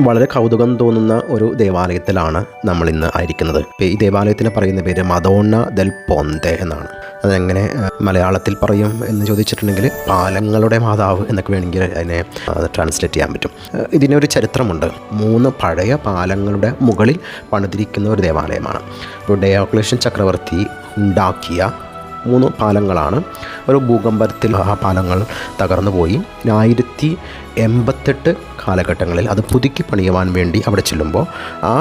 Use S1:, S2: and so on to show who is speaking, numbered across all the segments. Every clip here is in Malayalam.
S1: വളരെ കൗതുകം തോന്നുന്ന ഒരു ദേവാലയത്തിലാണ് നമ്മളിന്ന് ആയിരിക്കുന്നത്. ഈ ദേവാലയത്തിന് പറയുന്ന പേര് മദോണ്ണ ദെൽ പോന്തെ എന്നാണ്. അതെങ്ങനെ മലയാളത്തിൽ പറയും എന്ന് ചോദിച്ചിട്ടുണ്ടെങ്കിൽ പാലങ്ങളുടെ മാതാവ് എന്നൊക്കെ വേണമെങ്കിൽ അതിനെ ട്രാൻസ്ലേറ്റ് ചെയ്യാൻ പറ്റും. ഇതിനൊരു ചരിത്രമുണ്ട്. 3 പഴയ പാലങ്ങളുടെ മുകളിൽ പണിതിരിക്കുന്ന ഒരു ദേവാലയമാണ്. ഇപ്പോൾ ഡയോക്ലീഷ്യൻ ചക്രവർത്തി ഉണ്ടാക്കിയ 3 പാലങ്ങളാണ്. ഒരു ഭൂകമ്പത്തിൽ ആ പാലങ്ങൾ തകർന്നു പോയി. 1088 കാലഘട്ടങ്ങളിൽ അത് പുതുക്കി പണിയുവാൻ വേണ്ടി അവിടെ ചെല്ലുമ്പോൾ ആ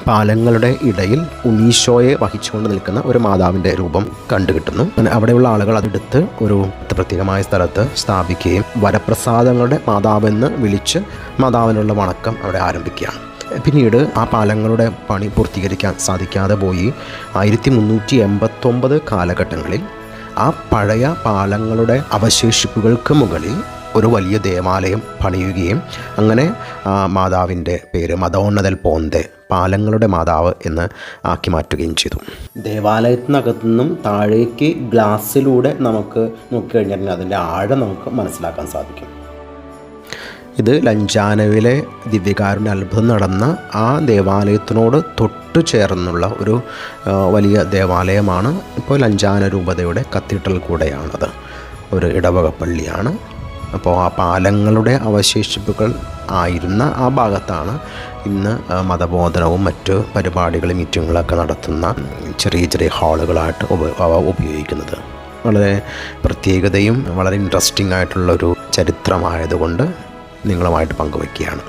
S1: പാലങ്ങളുടെ ഇടയിൽ ഉണ്ണീശോയെ വഹിച്ചുകൊണ്ട് നിൽക്കുന്ന ഒരു മാതാവിൻ്റെ രൂപം കണ്ടുകിട്ടുന്നു. അവിടെയുള്ള ആളുകൾ അതെടുത്ത് ഒരു പ്രത്യേകമായ സ്ഥലത്ത് സ്ഥാപിക്കുകയും വരപ്രസാദങ്ങളുടെ മാതാവെന്ന് വിളിച്ച് മാതാവിനുള്ള വണക്കം അവിടെ ആരംഭിക്കുകയാണ്. പിന്നീട് ആ പാലങ്ങളുടെ പണി പൂർത്തീകരിക്കാൻ സാധിക്കാതെ പോയി 1389 കാലഘട്ടങ്ങളിൽ ആ പഴയ പാലങ്ങളുടെ അവശേഷിപ്പുകൾക്ക് മുകളിൽ ഒരു വലിയ ദേവാലയം പണിയുകയും അങ്ങനെ മാതാവിൻ്റെ പേര് മദോണ്ണ ദെൽ പോന്തെ, പാലങ്ങളുടെ മാതാവ് എന്ന് ആക്കി മാറ്റുകയും ചെയ്തു. ദേവാലയത്തിനകത്തു നിന്നും താഴേക്ക് ഗ്ലാസ്സിലൂടെ നമുക്ക് നോക്കിക്കഴിഞ്ഞാൽ അതിൻ്റെ ആഴം നമുക്ക് മനസ്സിലാക്കാൻ സാധിക്കും. ഇത് ലഞ്ചാനവിലെ ദിവ്യകാരുണ്യ അത്ഭുതം നടന്ന ആ ദേവാലയത്തിനോട് തൊട്ടു ചേർന്നുള്ള ഒരു വലിയ ദേവാലയമാണ്. ഇപ്പോൾ ലഞ്ചാന രൂപതയുടെ കത്തീഡ്രൽ കൂടെയാണത്. ഒരു ഇടവക പള്ളിയാണ്. അപ്പോൾ ആ പാലങ്ങളുടെ അവശേഷിപ്പുകൾ ആയിരുന്ന ആ ഭാഗത്താണ് ഇന്ന് മതബോധനവും മറ്റ് പരിപാടികളും മീറ്റിങ്ങുകളൊക്കെ നടത്തുന്ന ചെറിയ ചെറിയ ഹാളുകളായിട്ട് ഉപയോഗിക്കുന്നത്. വളരെ പ്രത്യേകതയും വളരെ ഇൻട്രസ്റ്റിംഗ് ആയിട്ടുള്ളൊരു ചരിത്രമായതുകൊണ്ട് നിങ്ങളുമായിട്ട് പങ്കുവയ്ക്കുകയാണ്.